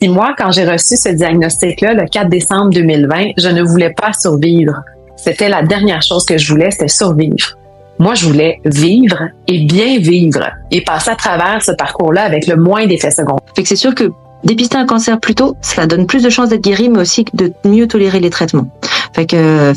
Et moi, quand j'ai reçu ce diagnostic-là, le 4 décembre 2020, je ne voulais pas survivre. C'était la dernière chose que je voulais, c'était survivre. Moi, je voulais vivre et bien vivre et passer à travers ce parcours-là avec le moins d'effets secondaires. Fait que c'est sûr que dépister un cancer plus tôt, ça donne plus de chances d'être guéri, mais aussi de mieux tolérer les traitements. Fait que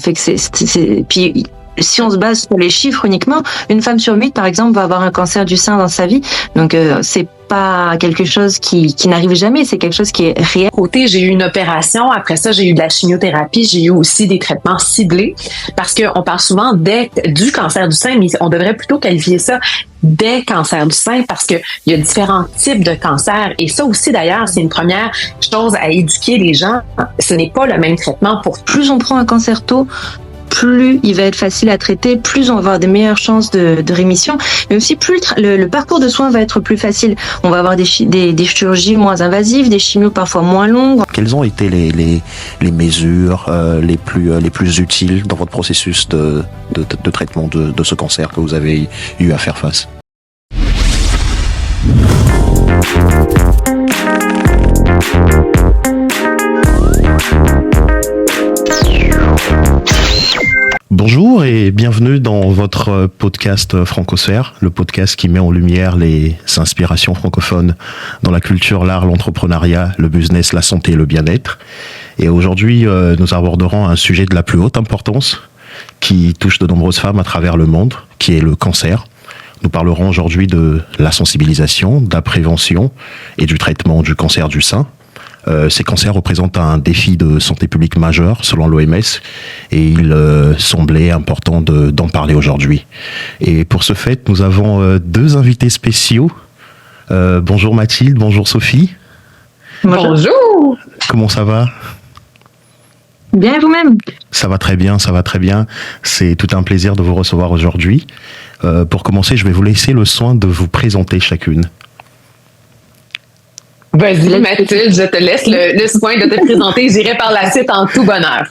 puis si on se base sur les chiffres uniquement, une femme sur 8, par exemple, va avoir un cancer du sein dans sa vie. Donc, c'est pas quelque chose qui n'arrive jamais, c'est quelque chose qui est réel. Côté, j'ai eu une opération. Après ça, j'ai eu de la chimiothérapie. J'ai eu aussi des traitements ciblés parce qu'on parle souvent du cancer du sein, mais on devrait plutôt qualifier ça des cancers du sein parce que il y a différents types de cancers. Et ça aussi, d'ailleurs, c'est une première chose à éduquer les gens. Ce n'est pas le même traitement pour plus on prend un cancer tôt, plus il va être facile à traiter, plus on va avoir des meilleures chances de rémission, mais aussi plus le parcours de soins va être plus facile. On va avoir des chirurgies moins invasives, des chimios parfois moins longues. Quelles ont été les mesures les plus utiles dans votre processus de traitement de ce cancer que vous avez eu à faire face? Bonjour et bienvenue dans votre podcast Francosphère, le podcast qui met en lumière les inspirations francophones dans la culture, l'art, l'entrepreneuriat, le business, la santé et le bien-être. Et aujourd'hui, nous aborderons un sujet de la plus haute importance qui touche de nombreuses femmes à travers le monde, qui est le cancer. Nous parlerons aujourd'hui de la sensibilisation, de la prévention et du traitement du cancer du sein. Ces cancers représentent un défi de santé publique majeur selon l'OMS et il semblait important d'en parler aujourd'hui. Et pour ce fait, nous avons deux invités spéciaux. Bonjour Mathilde, bonjour Sophie. Bonjour. Comment ça va? Bien, et vous-même? Ça va très bien, ça va très bien. C'est tout un plaisir de vous recevoir aujourd'hui. Pour commencer, je vais vous laisser le soin de vous présenter chacune. Vas-y, Mathilde, je te laisse le soin de te présenter. J'irai par la suite en tout bonheur.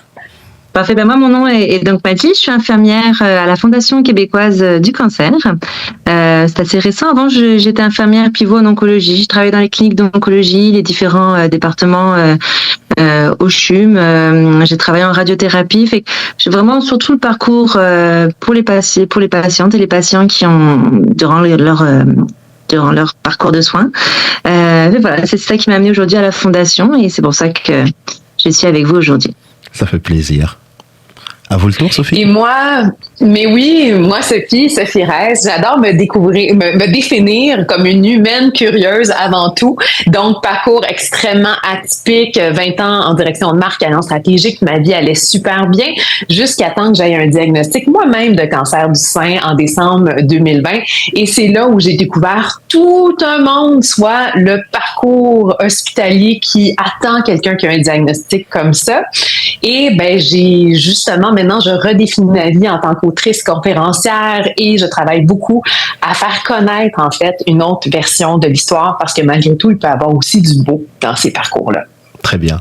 Parfait. Ben moi, mon nom est donc Mathilde. Je suis infirmière à la Fondation québécoise du cancer. C'est assez récent. Avant, j'étais infirmière pivot en oncologie. Je travaillais dans les cliniques d'oncologie, les différents départements au CHUM. J'ai travaillé en radiothérapie. Fait que j'ai vraiment sur tout le parcours pour les patientes et les patients qui ont durant leur parcours de soins. Voilà, c'est ça qui m'a amenée aujourd'hui à la Fondation et c'est pour ça que je suis avec vous aujourd'hui. Ça fait plaisir. À vous le tour, Sophie. Et moi, Sophie Reyes, j'adore me définir comme une humaine curieuse avant tout. Donc, parcours extrêmement atypique, 20 ans en direction de marque, alliance stratégique, ma vie allait super bien jusqu'à temps que j'aie un diagnostic moi-même de cancer du sein en décembre 2020. Et c'est là où j'ai découvert tout un monde, soit le parcours hospitalier qui attend quelqu'un qui a un diagnostic comme ça. Et j'ai justement, maintenant, je redéfinis ma vie en tant qu'autrice conférencière et je travaille beaucoup à faire connaître, en fait, une autre version de l'histoire parce que malgré tout, il peut y avoir aussi du beau dans ces parcours-là. Très bien.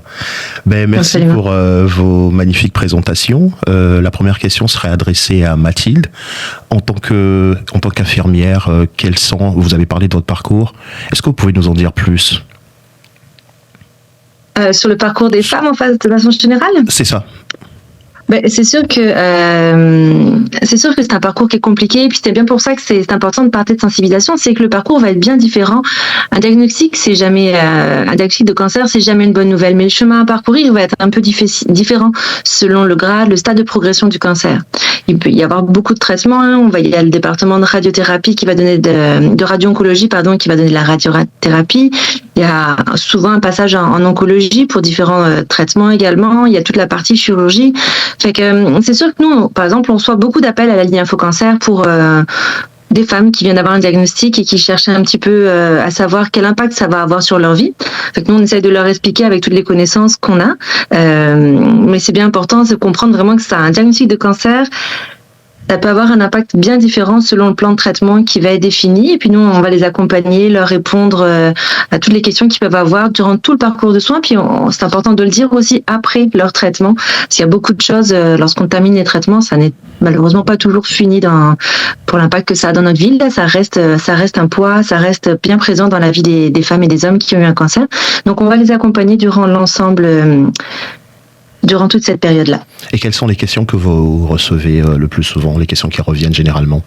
Merci Absolument. Pour vos magnifiques présentations. La première question serait adressée à Mathilde. En tant qu'infirmière, vous avez parlé de votre parcours. Est-ce que vous pouvez nous en dire plus? Sur le parcours des femmes en face de façon générale? C'est ça. C'est sûr que c'est un parcours qui est compliqué, et puis c'est bien pour ça que c'est important de parler de sensibilisation, c'est que le parcours va être bien différent. Un diagnostic de cancer, c'est jamais une bonne nouvelle, mais le chemin à parcourir va être un peu différent selon le grade, le stade de progression du cancer. Il peut y avoir beaucoup de traitements. Il y a le département de radiothérapie qui va donner de radio-oncologie, qui va donner de la radiothérapie. Il y a souvent un passage en oncologie pour différents traitements également. Il y a toute la partie chirurgie. Fait que c'est sûr que nous, par exemple, on reçoit beaucoup d'appels à la ligne Info Cancer pour des femmes qui viennent d'avoir un diagnostic et qui cherchent un petit peu à savoir quel impact ça va avoir sur leur vie. Fait que nous, on essaye de leur expliquer avec toutes les connaissances qu'on a. Mais c'est bien important de comprendre vraiment que c'est un diagnostic de cancer. ça peut avoir un impact bien différent selon le plan de traitement qui va être défini. Et puis nous, on va les accompagner, leur répondre à toutes les questions qu'ils peuvent avoir durant tout le parcours de soins. Puis c'est important de le dire aussi après leur traitement, parce qu'il y a beaucoup de choses, lorsqu'on termine les traitements, ça n'est malheureusement pas toujours fini pour l'impact que ça a dans notre vie. Là, ça reste un poids, ça reste bien présent dans la vie des femmes et des hommes qui ont eu un cancer. Donc on va les accompagner durant l'ensemble, durant toute cette période-là. Et quelles sont les questions que vous recevez le plus souvent, les questions qui reviennent généralement?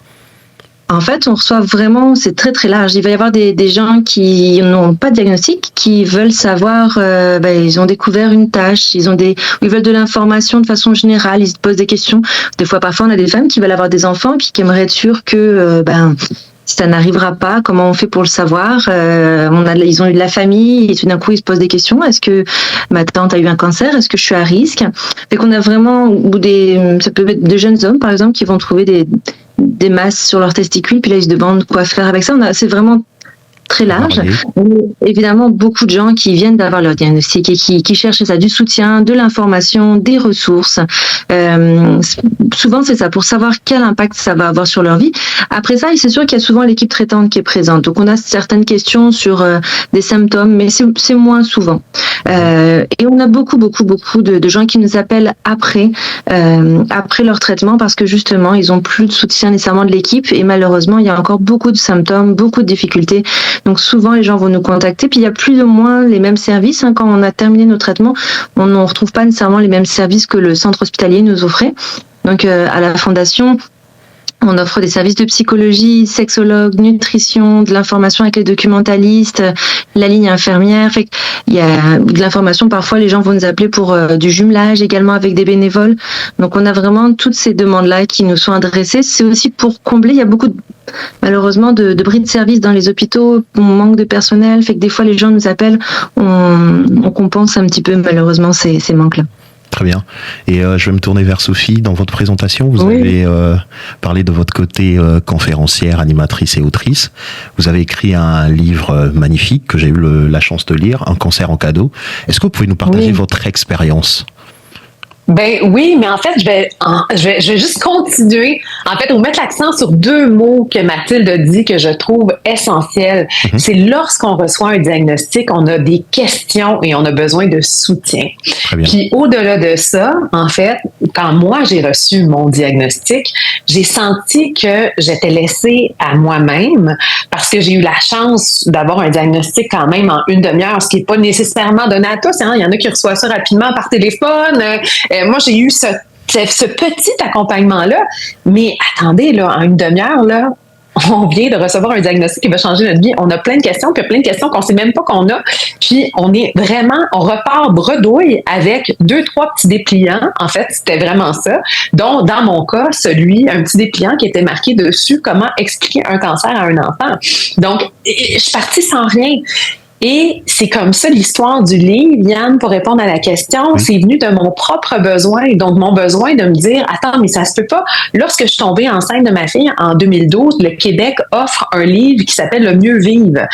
En fait, on reçoit vraiment, c'est très très large. Il va y avoir des gens qui n'ont pas de diagnostic, qui veulent savoir, ils ont découvert une tâche, ils veulent de l'information de façon générale, ils se posent des questions. Des fois, parfois, on a des femmes qui veulent avoir des enfants puis qui aimeraient être sûres que, ça n'arrivera pas, comment on fait pour le savoir. Ils ont eu de la famille et tout d'un coup ils se posent des questions. Est-ce que ma tante a eu un cancer? Est-ce que je suis à risque? Fait qu'on a vraiment, ça peut être de jeunes hommes par exemple qui vont trouver des masses sur leurs testicules, puis là ils se demandent quoi faire avec ça. C'est vraiment très large. Évidemment, beaucoup de gens qui viennent d'avoir leur diagnostic et qui cherchent ça, du soutien, de l'information, des ressources. Souvent, c'est ça, pour savoir quel impact ça va avoir sur leur vie. Après ça, c'est sûr qu'il y a souvent l'équipe traitante qui est présente. Donc, on a certaines questions sur des symptômes, mais c'est moins souvent. Et on a beaucoup de gens qui nous appellent après leur traitement parce que justement, ils ont plus de soutien nécessairement de l'équipe et malheureusement, il y a encore beaucoup de symptômes, beaucoup de difficultés. Donc souvent, les gens vont nous contacter. Puis il y a plus ou moins les mêmes services. Quand on a terminé nos traitements, on ne retrouve pas nécessairement les mêmes services que le centre hospitalier nous offrait. Donc à la Fondation, on offre des services de psychologie, sexologue, nutrition, de l'information avec les documentalistes, la ligne infirmière. Fait il y a de l'information. Parfois, les gens vont nous appeler pour du jumelage également avec des bénévoles. Donc, on a vraiment toutes ces demandes-là qui nous sont adressées. C'est aussi pour combler. Il y a beaucoup malheureusement de bris de service dans les hôpitaux. On manque de personnel. Fait que des fois, les gens nous appellent. On compense un petit peu malheureusement ces manques-là. Très bien. Et je vais me tourner vers Sophie. Dans votre présentation, vous avez parlé de votre côté conférencière, animatrice et autrice. Vous avez écrit un livre magnifique que j'ai eu la chance de lire, Un cancer en cadeau. Est-ce que vous pouvez nous partager votre expérience? Ben oui, mais en fait, je vais juste continuer. En fait, on met l'accent sur deux mots que Mathilde a dit que je trouve essentiels. Mm-hmm. C'est lorsqu'on reçoit un diagnostic, on a des questions et on a besoin de soutien. Très bien. Puis au-delà de ça, en fait, quand moi j'ai reçu mon diagnostic, j'ai senti que j'étais laissée à moi-même parce que j'ai eu la chance d'avoir un diagnostic quand même en une demi-heure, ce qui n'est pas nécessairement donné à tous. Hein. Il y en a qui reçoivent ça rapidement par téléphone. Moi, j'ai eu ce petit accompagnement-là, mais attendez, là, en une demi-heure, là, on vient de recevoir un diagnostic qui va changer notre vie. On a plein de questions, puis plein de questions qu'on ne sait même pas qu'on a. Puis on repart bredouille avec 2-3 petits dépliants. En fait, c'était vraiment ça. Dont, dans mon cas, un petit dépliant qui était marqué dessus comment expliquer un cancer à un enfant. Donc, je suis partie sans rien. Et c'est comme ça l'histoire du livre, Yann, pour répondre à la question, c'est venu de mon propre besoin. Donc, mon besoin de me dire, attends, mais ça se peut pas. Lorsque je suis tombée enceinte de ma fille en 2012, le Québec offre un livre qui s'appelle Le mieux vivre.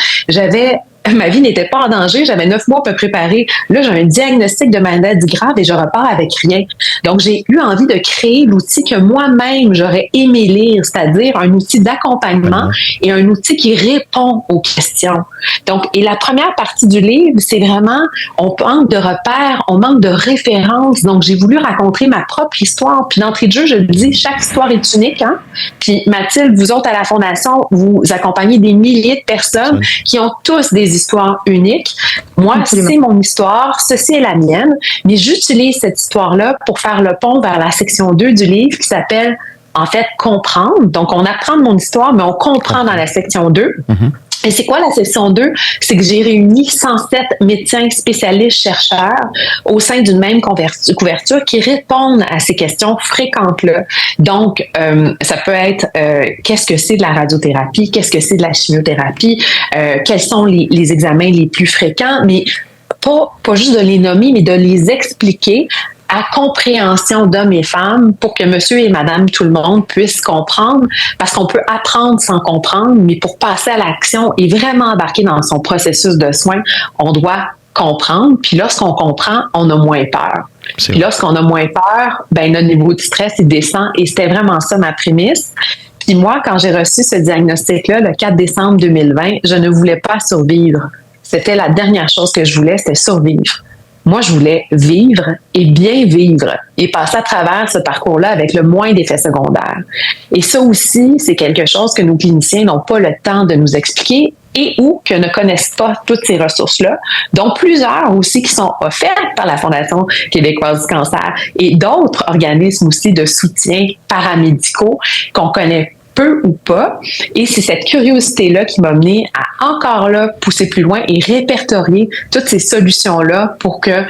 Ma vie n'était pas en danger, j'avais 9 mois pour préparer. Là, j'ai un diagnostic de maladie grave et je repars avec rien. Donc, j'ai eu envie de créer l'outil que moi-même j'aurais aimé lire, c'est-à-dire un outil d'accompagnement et un outil qui répond aux questions. Donc, et la première partie du livre, c'est vraiment, on manque de repères, on manque de références. Donc, j'ai voulu raconter ma propre histoire. Puis d'entrée de jeu, je le dis, chaque histoire est unique. Hein? Puis Mathilde, vous autres à la Fondation, vous accompagnez des milliers de personnes qui ont tous des histoires uniques. Moi, c'est mon histoire, ceci est la mienne, mais j'utilise cette histoire-là pour faire le pont vers la section 2 du livre qui s'appelle, en fait, Comprendre. Donc, on apprend de mon histoire, mais on comprend dans la section 2. Mm-hmm. Et c'est quoi la section 2? C'est que j'ai réuni 107 médecins spécialistes chercheurs au sein d'une même couverture qui répondent à ces questions fréquentes-là. Donc, ça peut être qu'est-ce que c'est de la radiothérapie? Qu'est-ce que c'est de la chimiothérapie? Quels sont les examens les plus fréquents? Mais pas juste de les nommer, mais de les expliquer à compréhension d'hommes et femmes pour que monsieur et madame tout le monde puissent comprendre, parce qu'on peut apprendre sans comprendre, mais pour passer à l'action et vraiment embarquer dans son processus de soins, on doit comprendre, puis lorsqu'on comprend, on a moins peur. Puis lorsqu'on a moins peur, ben notre niveau de stress, il descend. Et c'était vraiment ça ma prémisse. Puis moi, quand j'ai reçu ce diagnostic-là, le 4 décembre 2020, je ne voulais pas survivre. C'était la dernière chose que je voulais, c'était survivre. Moi, je voulais vivre et bien vivre et passer à travers ce parcours-là avec le moins d'effets secondaires. Et ça aussi, c'est quelque chose que nos cliniciens n'ont pas le temps de nous expliquer et ou que ne connaissent pas toutes ces ressources-là, dont plusieurs aussi qui sont offertes par la Fondation québécoise du cancer et d'autres organismes aussi de soutien paramédicaux qu'on connaît peu ou pas. Et c'est cette curiosité-là qui m'a mené à encore là pousser plus loin et répertorier toutes ces solutions-là pour que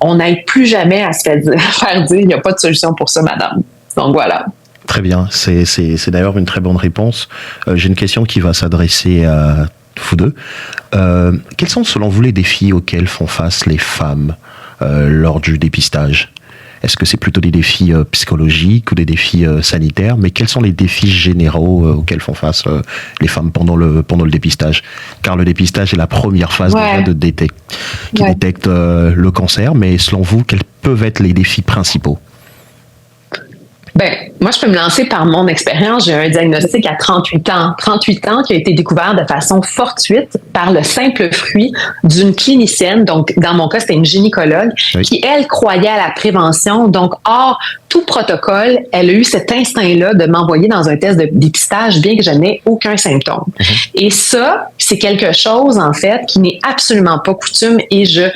on n'aille plus jamais à se faire dire il n'y a pas de solution pour ça, madame. Donc voilà. Très bien. C'est d'ailleurs une très bonne réponse. J'ai une question qui va s'adresser à vous deux. Quels sont selon vous les défis auxquels font face les femmes lors du dépistage ? Est-ce que c'est plutôt des défis psychologiques ou des défis sanitaires? Mais quels sont les défis généraux auxquels font face les femmes pendant le dépistage? Car le dépistage est la première phase déjà qui détecte le cancer. Mais selon vous, quels peuvent être les défis principaux? Ben, moi, je peux me lancer par mon expérience. J'ai un diagnostic à 38 ans. 38 ans qui a été découvert de façon fortuite par le simple fruit d'une clinicienne. Donc, dans mon cas, c'était une gynécologue qui, elle, croyait à la prévention. Donc, hors tout protocole, elle a eu cet instinct-là de m'envoyer dans un test de dépistage bien que je n'ai aucun symptôme. Et ça, c'est quelque chose, en fait, qui n'est absolument pas coutume et je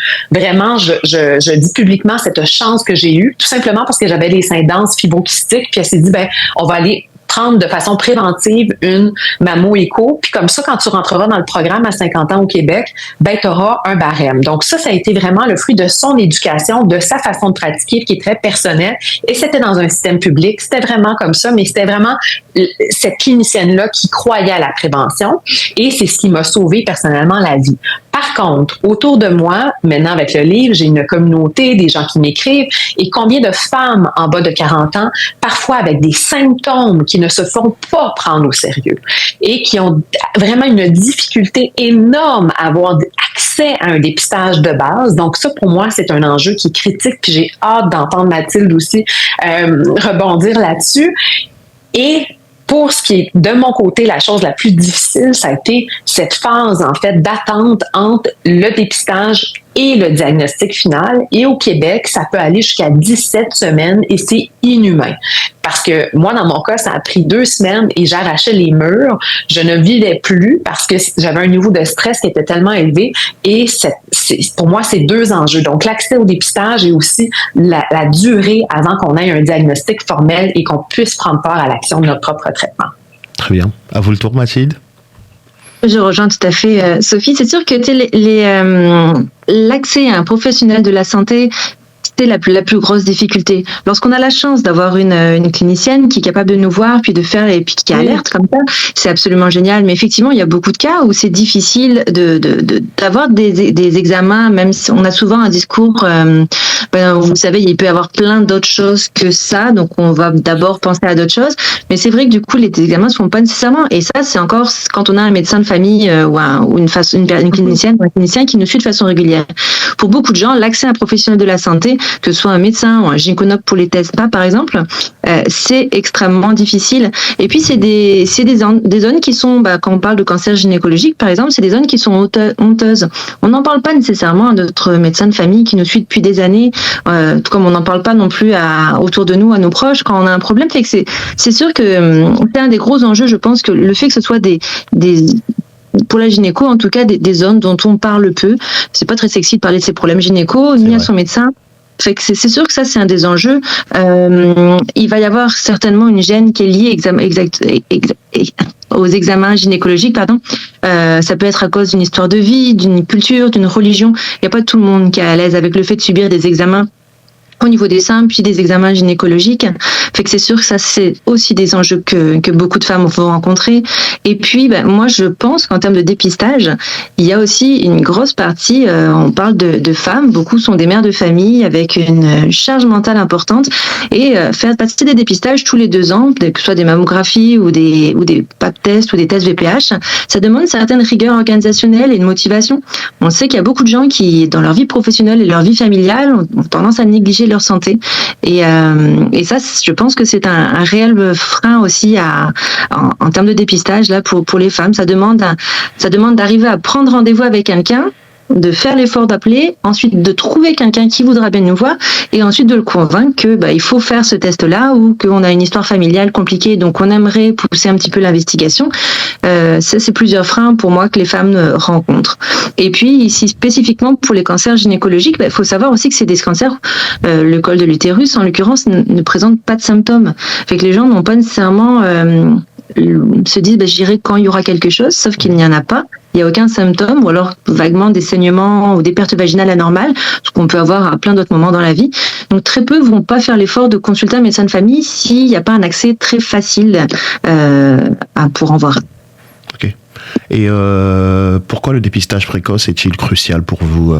dis publiquement cette chance que j'ai eue, tout simplement parce que j'avais des seins denses fibrokystique. Puis elle s'est dit, ben, on va aller prendre de façon préventive une mammo-écho. Puis comme ça, quand tu rentreras dans le programme à 50 ans au Québec, ben, tu auras un barème. Donc ça a été vraiment le fruit de son éducation, de sa façon de pratiquer qui est très personnelle. Et c'était dans un système public. C'était vraiment comme ça, mais c'était vraiment cette clinicienne-là qui croyait à la prévention. Et c'est ce qui m'a sauvé personnellement la vie. Par contre, autour de moi, maintenant avec le livre, j'ai une communauté, des gens qui m'écrivent, et combien de femmes en bas de 40 ans, parfois avec des symptômes qui ne se font pas prendre au sérieux et qui ont vraiment une difficulté énorme à avoir accès à un dépistage de base. Donc ça, pour moi, c'est un enjeu qui est critique, puis j'ai hâte d'entendre Mathilde aussi rebondir là-dessus. Et pour ce qui est de mon côté, la chose la plus difficile, ça a été cette phase en fait d'attente entre le dépistage et le diagnostic final. Et au Québec, ça peut aller jusqu'à 17 semaines et c'est inhumain. Parce que moi, dans mon cas, ça a pris 2 semaines et j'arrachais les murs. Je ne vivais plus parce que j'avais un niveau de stress qui était tellement élevé. Et pour moi, c'est 2 enjeux. Donc, l'accès au dépistage et aussi la durée avant qu'on ait un diagnostic formel et qu'on puisse prendre part à l'action de notre propre traitement. Très bien. À vous le tour, Mathilde. Je rejoins tout à fait Sophie. C'est sûr que l'accès à un professionnel de la santé, c'est la plus grosse difficulté. Lorsqu'on a la chance d'avoir une clinicienne qui est capable de nous voir puis de faire et puis qui alerte comme ça, c'est absolument génial. Mais effectivement, il y a beaucoup de cas où c'est difficile d'avoir des examens, même si on a souvent un discours. Vous savez, il peut y avoir plein d'autres choses que ça, donc on va d'abord penser à d'autres choses. Mais c'est vrai que du coup, les examens se font pas nécessairement. Et ça, c'est encore quand on a un médecin de famille ou une clinicienne ou un clinicien qui nous suit de façon régulière. Pour beaucoup de gens, l'accès à un professionnel de la santé, que ce soit un médecin ou un gynécologue pour les tests, par exemple, c'est extrêmement difficile. Et puis, c'est des zones qui sont, quand on parle de cancer gynécologique, par exemple, c'est des zones qui sont honteuses. On n'en parle pas nécessairement à notre médecin de famille qui nous suit depuis des années, tout comme on n'en parle pas non plus autour de nous, à nos proches, quand on a un problème. Fait que c'est sûr que c'est un des gros enjeux, je pense, que le fait que ce soit pour la gynéco, en tout cas, des zones dont on parle peu. C'est pas très sexy de parler de ses problèmes gynéco, ni à son médecin. Fait que c'est sûr que ça, c'est un des enjeux. Il va y avoir certainement une gêne qui est liée aux examens gynécologiques, ça peut être à cause d'une histoire de vie, d'une culture, d'une religion. Il n'y a pas tout le monde qui est à l'aise avec le fait de subir des examens au niveau des seins, puis des examens gynécologiques. Fait que c'est sûr que ça, c'est aussi des enjeux que beaucoup de femmes vont rencontrer. Et puis, moi, je pense qu'en termes de dépistage, il y a aussi une grosse partie, on parle de femmes, beaucoup sont des mères de famille avec une charge mentale importante, et faire passer des dépistages tous les 2 ans, que ce soit des mammographies ou des pap tests ou des tests VPH, ça demande une certaine rigueur organisationnelle et une motivation. On sait qu'il y a beaucoup de gens qui, dans leur vie professionnelle et leur vie familiale, ont tendance à négliger leur santé. Et ça, je pense que c'est un réel frein aussi en termes de dépistage là pour les femmes. Ça demande d'arriver à prendre rendez-vous avec quelqu'un, de faire l'effort d'appeler, ensuite de trouver quelqu'un qui voudra bien nous voir, et ensuite de le convaincre que il faut faire ce test-là, ou qu'on a une histoire familiale compliquée, donc on aimerait pousser un petit peu l'investigation. C'est plusieurs freins pour moi que les femmes rencontrent. Et puis ici spécifiquement pour les cancers gynécologiques, il faut savoir aussi que c'est des cancers, le col de l'utérus en l'occurrence ne présente pas de symptômes, fait que les gens n'ont pas nécessairement se disent j'irai quand il y aura quelque chose, sauf qu'il n'y en a pas. Il n'y a aucun symptôme, ou alors vaguement des saignements ou des pertes vaginales anormales, ce qu'on peut avoir à plein d'autres moments dans la vie. Donc très peu vont pas faire l'effort de consulter un médecin de famille s'il n'y a pas un accès très facile pour en voir. Ok. Et pourquoi le dépistage précoce est-il crucial pour vous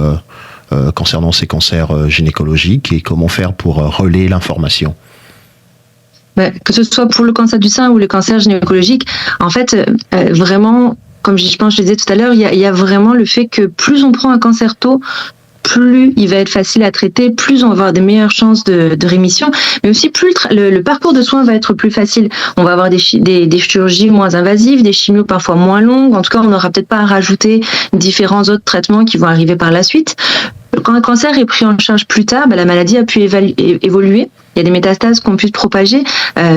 concernant ces cancers gynécologiques, et comment faire pour relayer l'information? Que ce soit pour le cancer du sein ou le cancer gynécologique, en fait, vraiment, comme je disais tout à l'heure, il y a vraiment le fait que plus on prend un cancer tôt, plus il va être facile à traiter, plus on va avoir des meilleures chances de rémission, mais aussi plus le parcours de soins va être plus facile. On va avoir des chirurgies moins invasives, des chimios parfois moins longues. En tout cas, on n'aura peut-être pas à rajouter différents autres traitements qui vont arriver par la suite. Quand un cancer est pris en charge plus tard, la maladie a pu évoluer. Il y a des métastases qui ont pu se propager.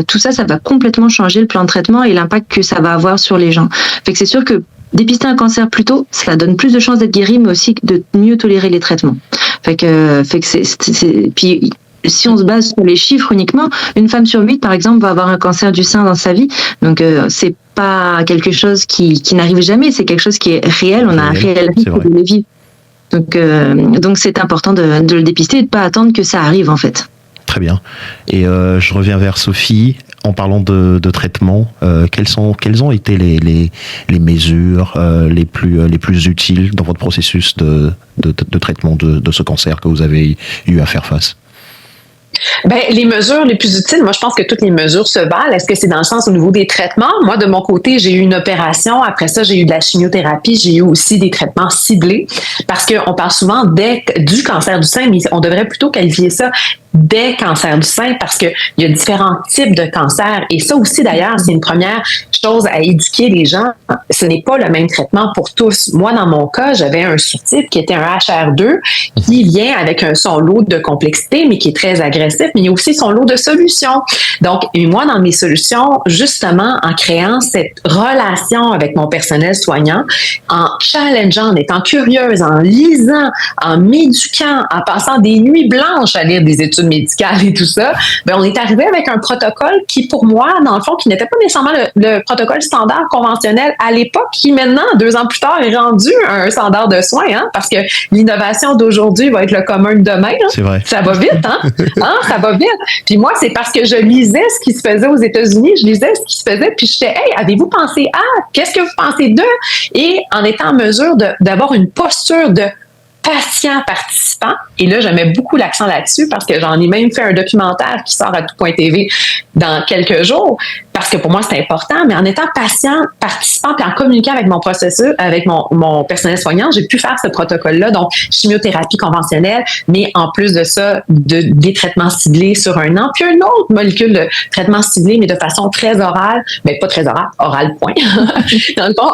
Tout ça va complètement changer le plan de traitement et l'impact que ça va avoir sur les gens. Fait que c'est sûr que dépister un cancer plus tôt, ça donne plus de chances d'être guéri, mais aussi de mieux tolérer les traitements. Fait que puis si on se base sur les chiffres uniquement, une femme sur 8, par exemple, va avoir un cancer du sein dans sa vie. Donc, c'est pas quelque chose qui n'arrive jamais, c'est quelque chose qui est réel. On a un réel risque de le vivre. Donc, c'est important de le dépister et de pas attendre que ça arrive, en fait. Très bien. Et je reviens vers Sophie. En parlant de traitement, quelles ont été les mesures les plus utiles dans votre processus de traitement de ce cancer que vous avez eu à faire face? Les mesures les plus utiles, moi, je pense que toutes les mesures se valent. Est-ce que c'est dans le sens au niveau des traitements? Moi, de mon côté, j'ai eu une opération. Après ça, j'ai eu de la chimiothérapie. J'ai eu aussi des traitements ciblés. Parce qu'on parle souvent du cancer du sein, mais on devrait plutôt qualifier ça des cancers du sein parce qu'il y a différents types de cancers. Et ça aussi, d'ailleurs, c'est une première chose à éduquer les gens. Ce n'est pas le même traitement pour tous. Moi, dans mon cas, j'avais un sous-type qui était un HR2 qui vient avec son lot de complexité, mais qui est très agressif, mais il y a aussi son lot de solutions. Donc, et moi, dans mes solutions, justement, en créant cette relation avec mon personnel soignant, en challengeant, en étant curieuse, en lisant, en m'éduquant, en passant des nuits blanches à lire des études médicales et tout ça, on est arrivé avec un protocole qui, pour moi, dans le fond, qui n'était pas nécessairement le protocole standard conventionnel à l'époque, qui maintenant, 2 ans plus tard, est rendu un standard de soins, parce que l'innovation d'aujourd'hui va être le commun de demain. C'est vrai. Ça va vite, ça va vite. Puis moi, c'est parce que je lisais ce qui se faisait aux États-Unis, je lisais ce qui se faisait, puis j'étais, hey, avez-vous pensé à? Qu'est-ce que vous pensez d'eux? Et en étant en mesure d'avoir une posture de patient participant, et là, je mets beaucoup l'accent là-dessus parce que j'en ai même fait un documentaire qui sort à tout.tv dans quelques jours, parce que pour moi, c'est important, mais en étant patient participant puis en communiquant avec mon processus, avec mon personnel soignant, j'ai pu faire ce protocole-là, donc chimiothérapie conventionnelle, mais en plus de ça, des traitements ciblés sur un an, puis une autre molécule de traitement ciblé, mais de façon très orale, mais pas très orale, orale point, dans le fond,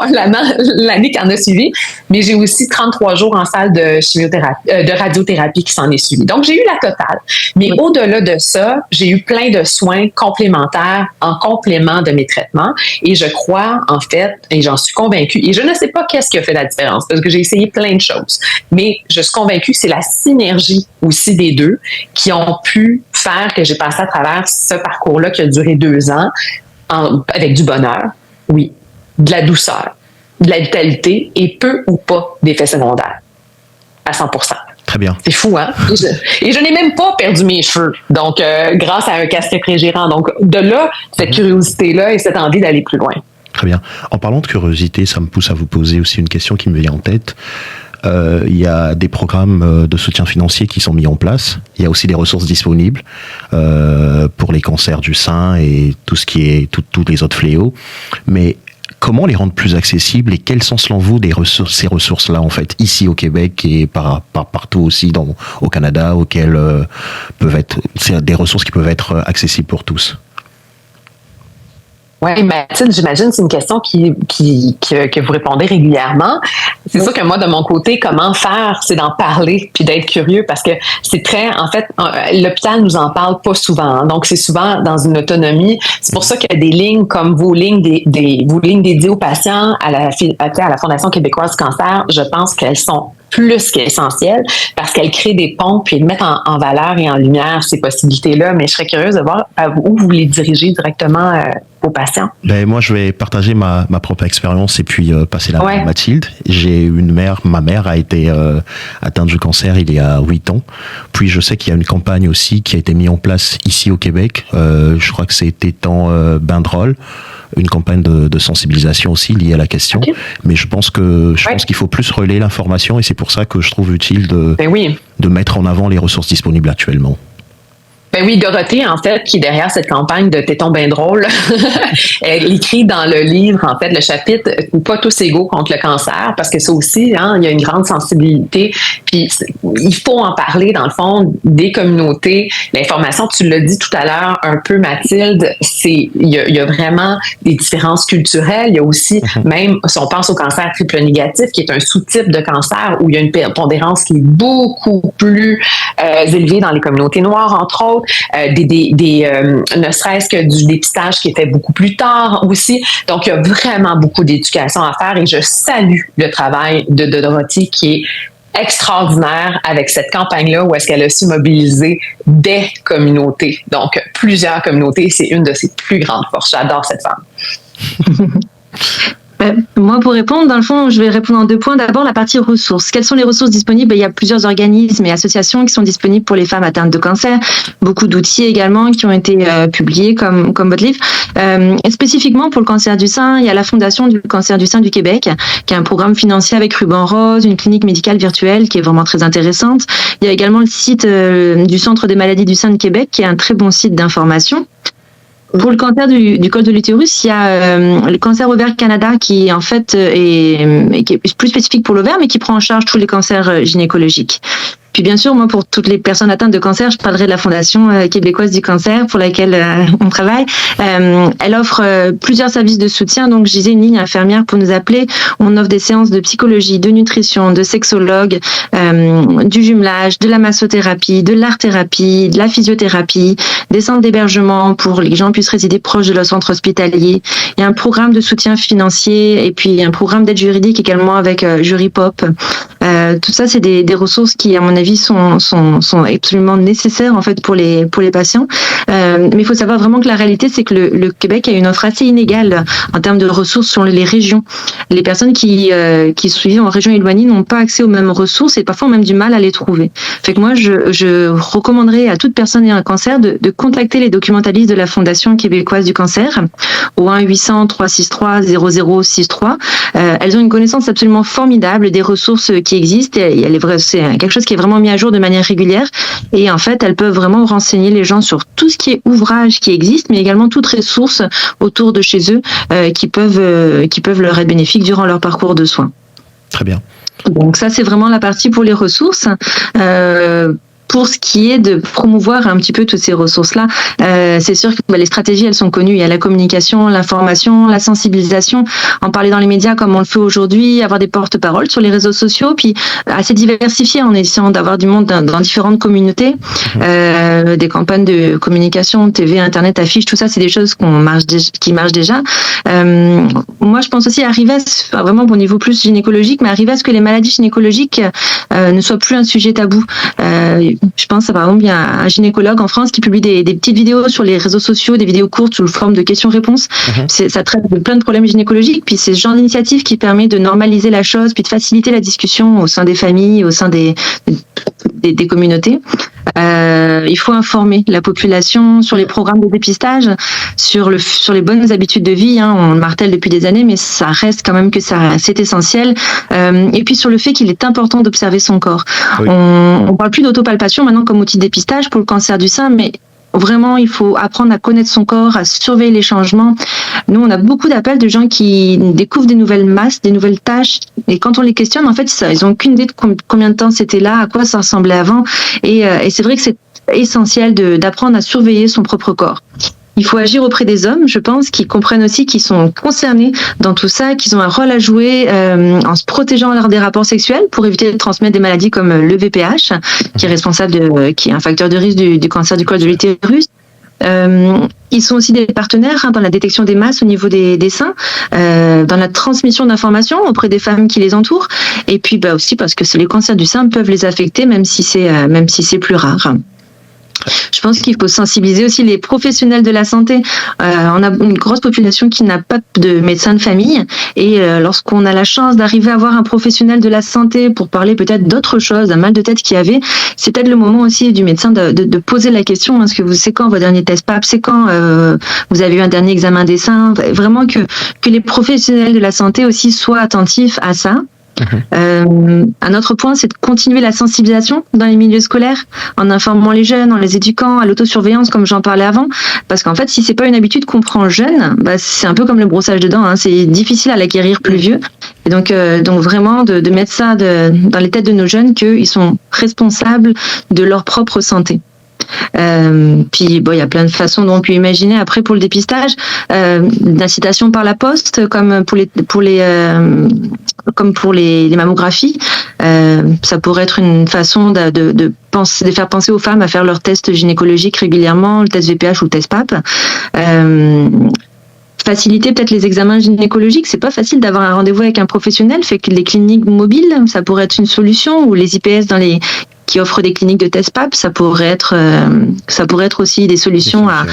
l'année qui en a suivi, mais j'ai aussi 33 jours en salle de chimiothérapie, de radiothérapie qui s'en est suivi. Donc, j'ai eu la totale. Mais au-delà de ça, j'ai eu plein de soins complémentaires en complément de mes traitements. Et je crois, en fait, et j'en suis convaincue, et je ne sais pas qu'est-ce qui a fait la différence, parce que j'ai essayé plein de choses, mais je suis convaincue que c'est la synergie aussi des deux qui ont pu faire que j'ai passé à travers ce parcours-là qui a duré 2 ans avec du bonheur, oui, de la douceur, de la vitalité et peu ou pas d'effets secondaires. À 100%. Très bien. C'est fou, hein? Et je n'ai même pas perdu mes cheveux. Donc, grâce à un casque prégérant. Donc, de là, cette curiosité-là et cette envie d'aller plus loin. Très bien. En parlant de curiosité, ça me pousse à vous poser aussi une question qui me vient en tête. Il y a des programmes de soutien financier qui sont mis en place. Il y a aussi des ressources disponibles pour les cancers du sein et tout ce qui est tous les autres fléaux. Mais comment les rendre plus accessibles et quelles sont selon vous ces ressources-là en fait ici au Québec et partout aussi au Canada auxquelles peuvent être c'est des ressources qui peuvent être accessibles pour tous? Oui, Mathilde, j'imagine que c'est une question que vous répondez régulièrement. C'est sûr que moi, de mon côté, comment faire, c'est d'en parler puis d'être curieux parce que c'est en fait, l'hôpital nous en parle pas souvent. Hein, donc, c'est souvent dans une autonomie. C'est pour ça qu'il y a des lignes comme vos lignes vos lignes dédiées aux patients à la Fondation québécoise du cancer. Je pense qu'elles sont plus qu'essentielles parce qu'elles créent des ponts puis elles mettent en valeur et en lumière ces possibilités-là. Mais je serais curieuse de voir où vous les dirigez directement aux patients. Ben, moi, je vais partager ma propre expérience et puis passer la main à Mathilde. J'ai ma mère a été atteinte du cancer il y a 8 ans. Puis je sais qu'il y a une campagne aussi qui a été mise en place ici au Québec. Je crois que c'était en Bain-de-Rôle. Une campagne de sensibilisation aussi liée à la question. Okay. Mais je pense qu'il faut plus relayer l'information et c'est pour ça que je trouve utile de mettre en avant les ressources disponibles actuellement. Ben oui, Dorothée, en fait, qui est derrière cette campagne de Tétons bien drôle, elle écrit dans le livre, en fait, le chapitre « Pas tous égaux contre le cancer », parce que ça aussi, hein, il y a une grande sensibilité, puis il faut en parler, dans le fond, des communautés. L'information, tu l'as dit tout à l'heure un peu, Mathilde, il y a vraiment des différences culturelles. Il y a aussi, même si on pense au cancer triple négatif, qui est un sous-type de cancer où il y a une pondérance qui est beaucoup plus élevée dans les communautés noires, entre autres. Ne serait-ce que du dépistage qui est fait beaucoup plus tard aussi. Donc, il y a vraiment beaucoup d'éducation à faire et je salue le travail de Dorothée qui est extraordinaire avec cette campagne-là où est-ce qu'elle a su mobiliser des communautés. Donc, plusieurs communautés, c'est une de ses plus grandes forces. J'adore cette femme. Moi, pour répondre, dans le fond, je vais répondre en 2 points. D'abord, la partie ressources. Quelles sont les ressources disponibles? Il y a plusieurs organismes et associations qui sont disponibles pour les femmes atteintes de cancer. Beaucoup d'outils également qui ont été publiés comme votre livre. Et spécifiquement pour le cancer du sein, il y a la Fondation du cancer du sein du Québec, qui a un programme financier avec Ruban Rose, une clinique médicale virtuelle qui est vraiment très intéressante. Il y a également le site du Centre des maladies du sein de Québec, qui est un très bon site d'information. Pour le cancer du col de l'utérus, il y a le Cancer Ovaire Canada qui en fait qui est plus spécifique pour l'ovaire, mais qui prend en charge tous les cancers gynécologiques. Puis bien sûr, moi, pour toutes les personnes atteintes de cancer, je parlerai de la Fondation québécoise du cancer pour laquelle on travaille. Elle offre plusieurs services de soutien. Donc, je disais une ligne infirmière pour nous appeler. On offre des séances de psychologie, de nutrition, de sexologue, du jumelage, de la massothérapie, de l'art-thérapie, de la physiothérapie, des centres d'hébergement pour que les gens puissent résider proche de leur centre hospitalier. Il y a un programme de soutien financier et puis un programme d'aide juridique également avec Jury Pop. Tout ça, c'est des ressources qui, à mon avis, sont absolument nécessaires en fait pour les patients. Mais il faut savoir vraiment que la réalité, c'est que le Québec a une offre assez inégale en termes de ressources sur les régions. Les personnes qui vivent en région éloignée n'ont pas accès aux mêmes ressources et parfois ont même du mal à les trouver. Fait que moi, je recommanderais à toute personne ayant un cancer de contacter les documentalistes de la Fondation québécoise du cancer au 1-800-363-0063. Elles ont une connaissance absolument formidable des ressources qui existent. C'est quelque chose qui est vraiment mis à jour de manière régulière. Et en fait, elles peuvent vraiment renseigner les gens sur tout ce qui est ouvrage qui existe, mais également toutes ressources autour de chez eux qui peuvent leur être bénéfiques durant leur parcours de soins. Très bien. Donc ça, c'est vraiment la partie pour les ressources. Pour ce qui est de promouvoir un petit peu toutes ces ressources-là, c'est sûr que les stratégies, elles sont connues. Il y a la communication, l'information, la sensibilisation, en parler dans les médias comme on le fait aujourd'hui, avoir des porte-paroles sur les réseaux sociaux, puis assez diversifier en essayant d'avoir du monde dans différentes communautés, des campagnes de communication, TV, Internet, affiches, tout ça, c'est des choses qui marchent déjà. Moi, je pense aussi arriver vraiment au niveau plus gynécologique, mais arriver à ce que les maladies gynécologiques ne soient plus un sujet tabou. Je pense par exemple il y a un gynécologue en France qui publie des petites vidéos sur les réseaux sociaux, des vidéos courtes sous forme de questions-réponses. Ça traite de plein de problèmes gynécologiques, puis c'est ce genre d'initiative qui permet de normaliser la chose, puis de faciliter la discussion au sein des familles, au sein des communautés. Il faut informer la population sur les programmes de dépistage, sur les bonnes habitudes de vie. On le martèle depuis des années, mais ça reste quand même que c'est essentiel. Et puis sur le fait qu'il est important d'observer son corps. Oui. On parle plus d'autopalpation maintenant comme outil de dépistage pour le cancer du sein, mais vraiment, il faut apprendre à connaître son corps, à surveiller les changements. Nous, on a beaucoup d'appels de gens qui découvrent des nouvelles masses, des nouvelles tâches. Et quand on les questionne, en fait, ils ont aucune idée de combien de temps c'était là, à quoi ça ressemblait avant. Et c'est vrai que c'est essentiel d'apprendre à surveiller son propre corps. Il faut agir auprès des hommes, je pense, qui comprennent aussi qu'ils sont concernés dans tout ça, qu'ils ont un rôle à jouer en se protégeant lors des rapports sexuels pour éviter de transmettre des maladies comme le VPH, qui est responsable qui est un facteur de risque du cancer du col de l'utérus. Ils sont aussi des partenaires dans la détection des masses au niveau des seins, dans la transmission d'informations auprès des femmes qui les entourent, et puis aussi parce que les cancers du sein peuvent les affecter, même si c'est plus rare. Je pense qu'il faut sensibiliser aussi les professionnels de la santé. On a une grosse population qui n'a pas de médecin de famille, et lorsqu'on a la chance d'arriver à voir un professionnel de la santé pour parler peut-être d'autre chose, d'un mal de tête qu'il y avait, c'est peut-être le moment aussi du médecin de poser la question, est-ce que c'est quand votre dernier test PAP, c'est quand vous avez eu un dernier examen des seins, vraiment que les professionnels de la santé aussi soient attentifs à ça. Un autre point, c'est de continuer la sensibilisation dans les milieux scolaires, en informant les jeunes, en les éduquant à l'autosurveillance, comme j'en parlais avant. Parce qu'en fait, si c'est pas une habitude qu'on prend jeune, c'est un peu comme le brossage de dents, hein, c'est difficile à l'acquérir plus vieux. Et donc vraiment de mettre ça dans les têtes de nos jeunes qu'ils sont responsables de leur propre santé. Puis il y a plein de façons dont on peut imaginer après pour le dépistage, d'incitation par la poste comme pour les mammographies. Ça pourrait être une façon de faire penser aux femmes à faire leur test gynécologique régulièrement, le test VPH ou le test PAP. Faciliter peut-être les examens gynécologiques, c'est pas facile d'avoir un rendez-vous avec un professionnel, fait que les cliniques mobiles, ça pourrait être une solution, ou les IPS qui offrent des cliniques de test PAP, ça pourrait être aussi des solutions à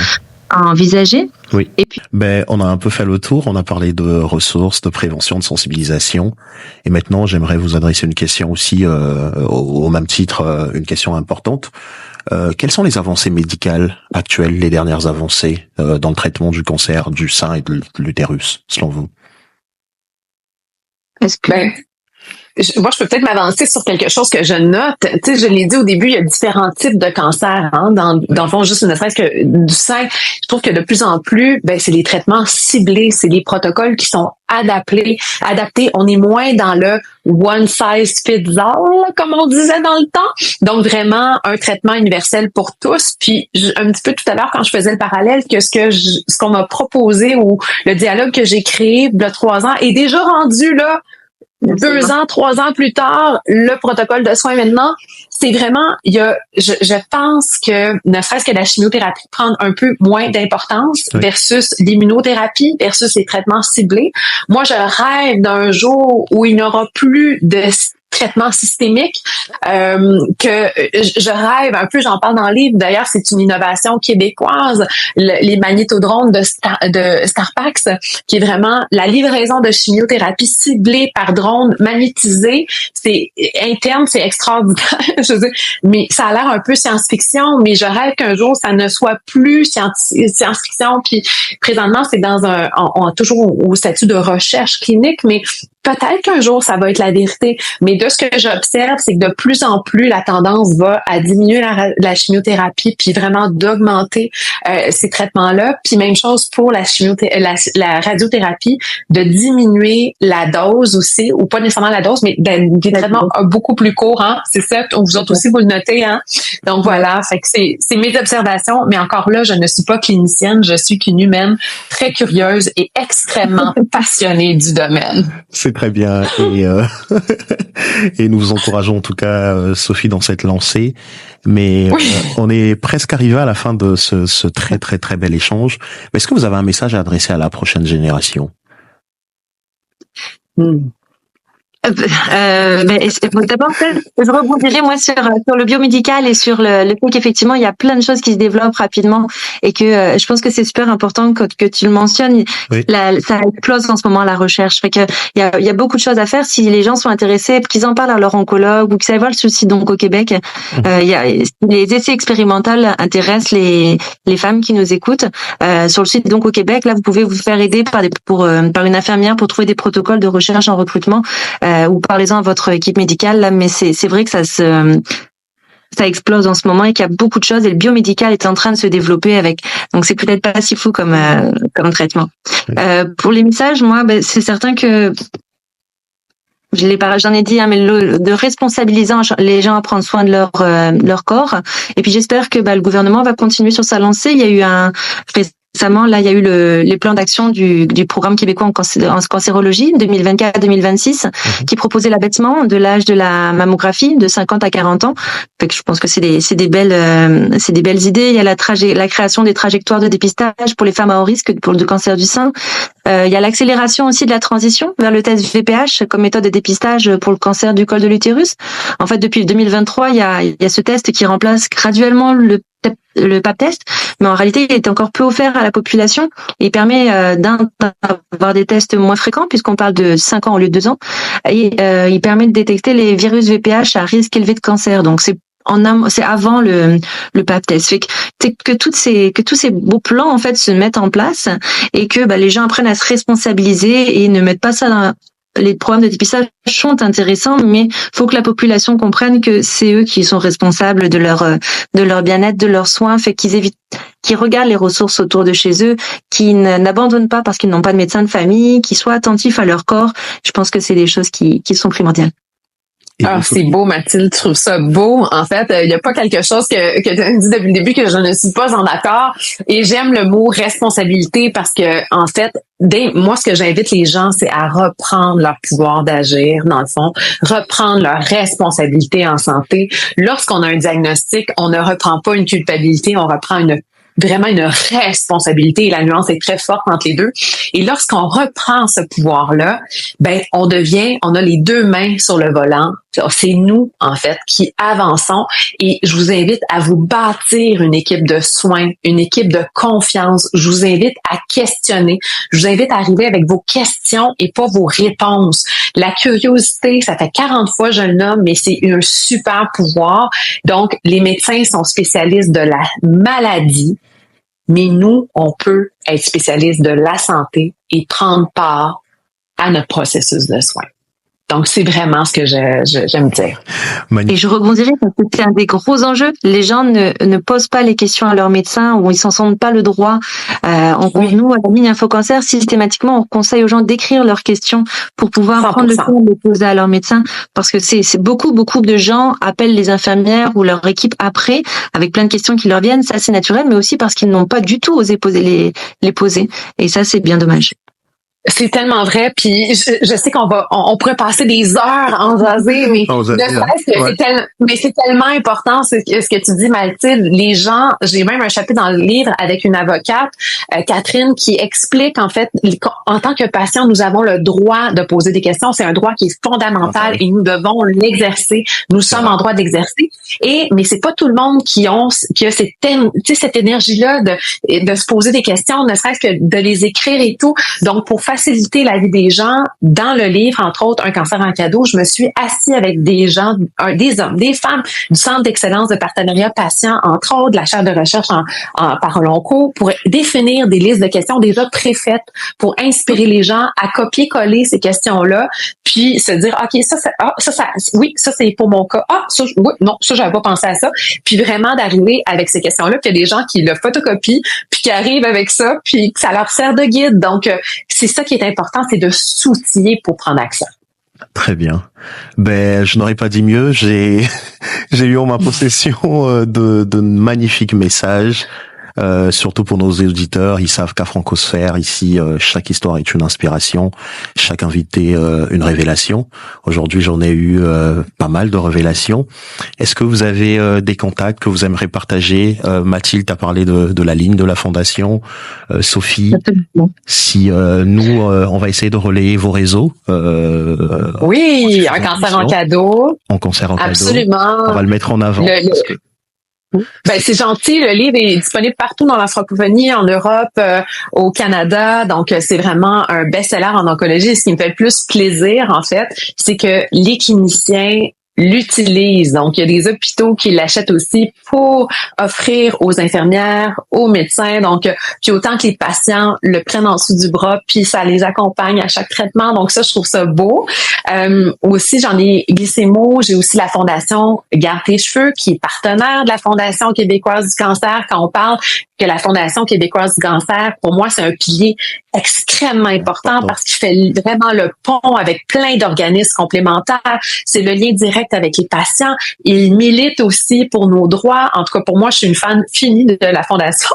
envisager. Oui. Et puis, on a un peu fait le tour. On a parlé de ressources, de prévention, de sensibilisation. Et maintenant, j'aimerais vous adresser une question aussi, au même titre, une question importante. Quelles sont les avancées médicales actuelles, les dernières avancées dans le traitement du cancer du sein et de l'utérus, selon vous? Est-ce que moi, je peux peut-être m'avancer sur quelque chose que je note. Tu sais, je l'ai dit au début, il y a différents types de cancers. Hein, dans le fond, juste ne serait-ce que du sein. Je trouve que de plus en plus, c'est les traitements ciblés, c'est les protocoles qui sont adaptés. On est moins dans le one size fits all, comme on disait dans le temps. Donc vraiment un traitement universel pour tous. Puis un petit peu tout à l'heure, quand je faisais le parallèle, que ce qu'on m'a proposé ou le dialogue que j'ai créé il y a 3 ans est déjà rendu là. 2 ans, 3 ans plus tard, le protocole de soins maintenant, c'est vraiment, je pense que ne serait-ce que la chimiothérapie prend un peu moins d'importance versus l'immunothérapie, versus les traitements ciblés. Moi, je rêve d'un jour où il n'y aura plus de traitement systémique, que je rêve un peu, j'en parle dans le livre, d'ailleurs c'est une innovation québécoise, les magnétodrones de Starpax, qui est vraiment la livraison de chimiothérapie ciblée par drone magnétisé. C'est interne, c'est extraordinaire, je veux dire, mais ça a l'air un peu science-fiction, mais je rêve qu'un jour ça ne soit plus science-fiction, puis présentement c'est on toujours au statut de recherche clinique, mais peut-être qu'un jour, ça va être la vérité. Mais de ce que j'observe, c'est que de plus en plus, la tendance va à diminuer la chimiothérapie, puis vraiment d'augmenter ces traitements-là. Puis même chose pour la radiothérapie, de diminuer la dose aussi, ou pas nécessairement la dose, mais des traitements beaucoup plus courts. Hein? C'est ça, vous autres aussi, vous le notez. Hein? Donc voilà, fait que c'est mes observations. Mais encore là, je ne suis pas clinicienne, je suis qu'une humaine très curieuse et extrêmement passionnée du domaine. C'est très bien et nous vous encourageons en tout cas Sophie dans cette lancée, mais on est presque arrivé à la fin de ce très très très bel échange. Est-ce que vous avez un message à adresser à la prochaine génération? D'abord, je rebondirai moi sur le biomédical et sur le fait qu'effectivement il y a plein de choses qui se développent rapidement et que je pense que c'est super important que tu le mentionnes. Oui. Ça explose en ce moment la recherche, fait que il y a beaucoup de choses à faire si les gens sont intéressés, qu'ils en parlent à leur oncologue ou qu'ils aillent voir le site d'Onco Québec. Les essais expérimentaux intéressent les femmes qui nous écoutent. Sur le site d'Onco Québec, là vous pouvez vous faire aider par une infirmière pour trouver des protocoles de recherche en recrutement. Ou parlez-en à votre équipe médicale là, mais c'est vrai que ça ça explose en ce moment et qu'il y a beaucoup de choses et le biomédical est en train de se développer avec. Donc c'est peut-être pas si fou comme traitement. Pour les messages, moi, c'est certain que j'en ai dit, hein, mais de responsabilisant les gens à prendre soin de leur corps. Et puis j'espère que le gouvernement va continuer sur sa lancée. Il y a eu récemment, là, il y a eu les plans d'action du programme québécois en cancérologie 2024-2026 qui proposait l'abaissement de l'âge de la mammographie de 50 à 40 ans. Fait que je pense que c'est des belles idées. Il y a la création des trajectoires de dépistage pour les femmes à haut risque pour le cancer du sein. Il y a l'accélération aussi de la transition vers le test VPH comme méthode de dépistage pour le cancer du col de l'utérus. En fait, depuis 2023, il y a ce test qui remplace graduellement le Pap test, mais en réalité, il est encore peu offert à la population et il permet d'avoir des tests moins fréquents puisqu'on parle de 5 ans au lieu de 2 ans. Et il permet de détecter les virus VPH à risque élevé de cancer. Donc c'est avant le Pap test. Fait que tous ces beaux plans en fait se mettent en place et que les gens apprennent à se responsabiliser et ne mettent pas ça dans les programmes de dépistage sont intéressants, mais faut que la population comprenne que c'est eux qui sont responsables de leur bien-être, de leurs soins, fait qu'ils regardent les ressources autour de chez eux, qu'ils n'abandonnent pas parce qu'ils n'ont pas de médecin de famille, qu'ils soient attentifs à leur corps. Je pense que c'est des choses qui sont primordiales. C'est beau, Mathilde, tu trouves ça beau. En fait, il n'y a pas quelque chose que tu as dit depuis le début que je ne suis pas en accord. Et j'aime le mot responsabilité parce que, en fait, moi, ce que j'invite les gens, c'est à reprendre leur pouvoir d'agir, dans le fond, reprendre leur responsabilité en santé. Lorsqu'on a un diagnostic, on ne reprend pas une culpabilité, on reprend vraiment une responsabilité et la nuance est très forte entre les deux. Et lorsqu'on reprend ce pouvoir-là, on a les deux mains sur le volant. C'est nous, en fait, qui avançons et je vous invite à vous bâtir une équipe de soins, une équipe de confiance. Je vous invite à questionner. Je vous invite à arriver avec vos questions et pas vos réponses. La curiosité, ça fait 40 fois je le nomme, mais c'est un super pouvoir. Donc, les médecins sont spécialistes de la maladie. Mais nous, on peut être spécialiste de la santé et prendre part à notre processus de soins. Donc, c'est vraiment ce que j'aime dire. Et je rebondirai parce que c'est un des gros enjeux. Les gens ne posent pas les questions à leur médecin ou ils s'en sentent pas le droit. Nous, à la Ligne Info Cancer, systématiquement, on conseille aux gens d'écrire leurs questions pour pouvoir 100%. Prendre le temps de les poser à leur médecin parce que c'est beaucoup de gens appellent les infirmières ou leur équipe après avec plein de questions qui leur viennent. Ça, c'est naturel, mais aussi parce qu'ils n'ont pas du tout osé les poser. Et ça, c'est bien dommage. C'est tellement vrai, puis je sais on pourrait passer des heures en jaser, mais c'est tellement important ce que tu dis, Mathilde. Les gens, j'ai même un chapitre dans le livre avec une avocate, Catherine, qui explique en fait, en tant que patient, nous avons le droit de poser des questions. C'est un droit qui est fondamental et nous devons l'exercer. Nous sommes en droit d'exercer. Mais c'est pas tout le monde qui a cette énergie-là de se poser des questions, ne serait-ce que de les écrire et tout. Donc pour faciliter la vie des gens, dans le livre, entre autres, Un cancer en cadeau, je me suis assise avec des gens, des hommes, des femmes du Centre d'excellence de partenariat patient, entre autres, de la chaire de recherche par long cours, pour définir des listes de questions déjà préfaites pour inspirer les gens à copier-coller ces questions-là, puis se dire, OK, ça c'est pour mon cas. Ça, j'avais pas pensé à ça. Puis vraiment d'arriver avec ces questions-là, puis il y a des gens qui le photocopient, puis qui arrivent avec ça, puis que ça leur sert de guide. Donc, c'est ça qui est important, c'est de s'outiller pour prendre action. Très bien. Je n'aurais pas dit mieux. J'ai eu en ma possession de magnifiques messages. Surtout pour nos auditeurs, ils savent qu'à Francosphère, ici, chaque histoire est une inspiration, chaque invité une révélation. Aujourd'hui, j'en ai eu pas mal de révélations. Est-ce que vous avez des contacts que vous aimeriez partager? Mathilde, tu as parlé de la ligne de la Fondation. Sophie, si nous, on va essayer de relayer vos réseaux. Oui, Un cancer en cadeau. Un cancer en cadeau. Absolument. On va le mettre en avant. C'est gentil. Le livre est disponible partout dans la francophonie, en Europe, au Canada. Donc, c'est vraiment un best-seller en oncologie. Ce qui me fait le plus plaisir, en fait, c'est que les cliniciens l'utilisent. Donc, il y a des hôpitaux qui l'achètent aussi pour offrir aux infirmières, aux médecins. Donc, puis autant que les patients le prennent en dessous du bras, puis ça les accompagne à chaque traitement. Donc, ça, je trouve ça beau. Aussi, j'en ai glissé mot. J'ai aussi la Fondation Garde tes cheveux, qui est partenaire de la Fondation québécoise du cancer. Quand on parle que la Fondation québécoise du cancer, pour moi, c'est un pilier extrêmement important parce qu'il fait vraiment le pont avec plein d'organismes complémentaires. C'est le lien direct avec les patients. Il milite aussi pour nos droits. En tout cas, pour moi, je suis une fan finie de la Fondation.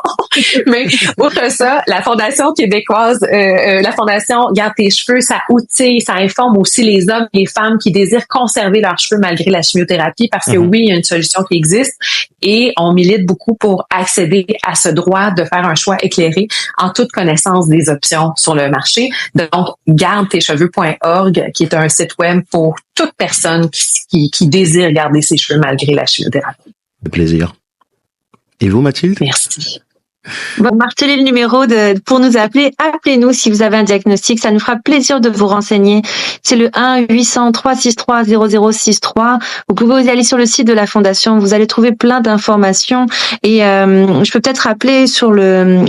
Mais outre ça, la Fondation québécoise, la Fondation Garde tes cheveux, ça outille, ça informe aussi les hommes et les femmes qui désirent conserver leurs cheveux malgré la chimiothérapie parce que oui, il y a une solution qui existe et on milite beaucoup pour accéder à ce droit de faire un choix éclairé en toute connaissance des options sur le marché. Donc, gardetecheveux.org, qui est un site web pour toute personne qui désire garder ses cheveux malgré la chimiothérapie. Le plaisir. Et vous, Mathilde? Merci. Bon, martelez le numéro pour nous appeler. Appelez-nous si vous avez un diagnostic. Ça nous fera plaisir de vous renseigner. C'est le 1-800-363-0063. Vous pouvez aussi aller sur le site de la Fondation. Vous allez trouver plein d'informations. Et je peux peut-être rappeler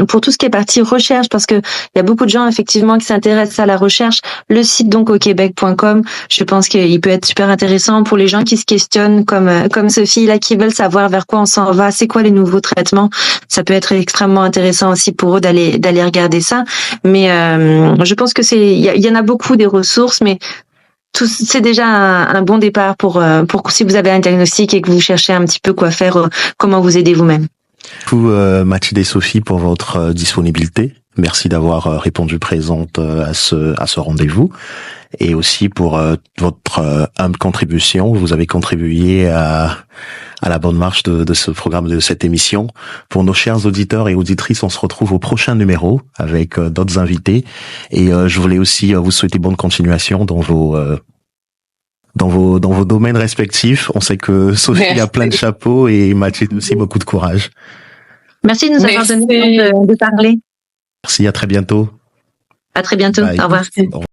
pour tout ce qui est partie recherche, parce que il y a beaucoup de gens effectivement qui s'intéressent à la recherche. Le site donc au québec.com. Je pense qu'il peut être super intéressant pour les gens qui se questionnent comme Sophie là, qui veulent savoir vers quoi on s'en va. C'est quoi les nouveaux traitements? Ça peut être extrêmement intéressant aussi pour eux d'aller regarder ça, mais je pense que il y en a beaucoup des ressources, mais c'est déjà un bon départ pour si vous avez un diagnostic et que vous cherchez un petit peu quoi faire, comment vous aider vous-même. Vous, Mathilde et Sophie, pour votre disponibilité. Merci d'avoir répondu présente à ce rendez-vous et aussi pour votre humble contribution. Vous avez contribué à la bonne marche de ce programme, de cette émission. Pour nos chers auditeurs et auditrices, on se retrouve au prochain numéro avec d'autres invités. Et je voulais aussi vous souhaiter bonne continuation dans vos domaines respectifs. On sait que Sophie a plein de chapeaux et Mathilde aussi beaucoup de courage. Merci de nous avoir donné le temps de parler. Merci, à très bientôt. À très bientôt. Bye. Au revoir. Au revoir.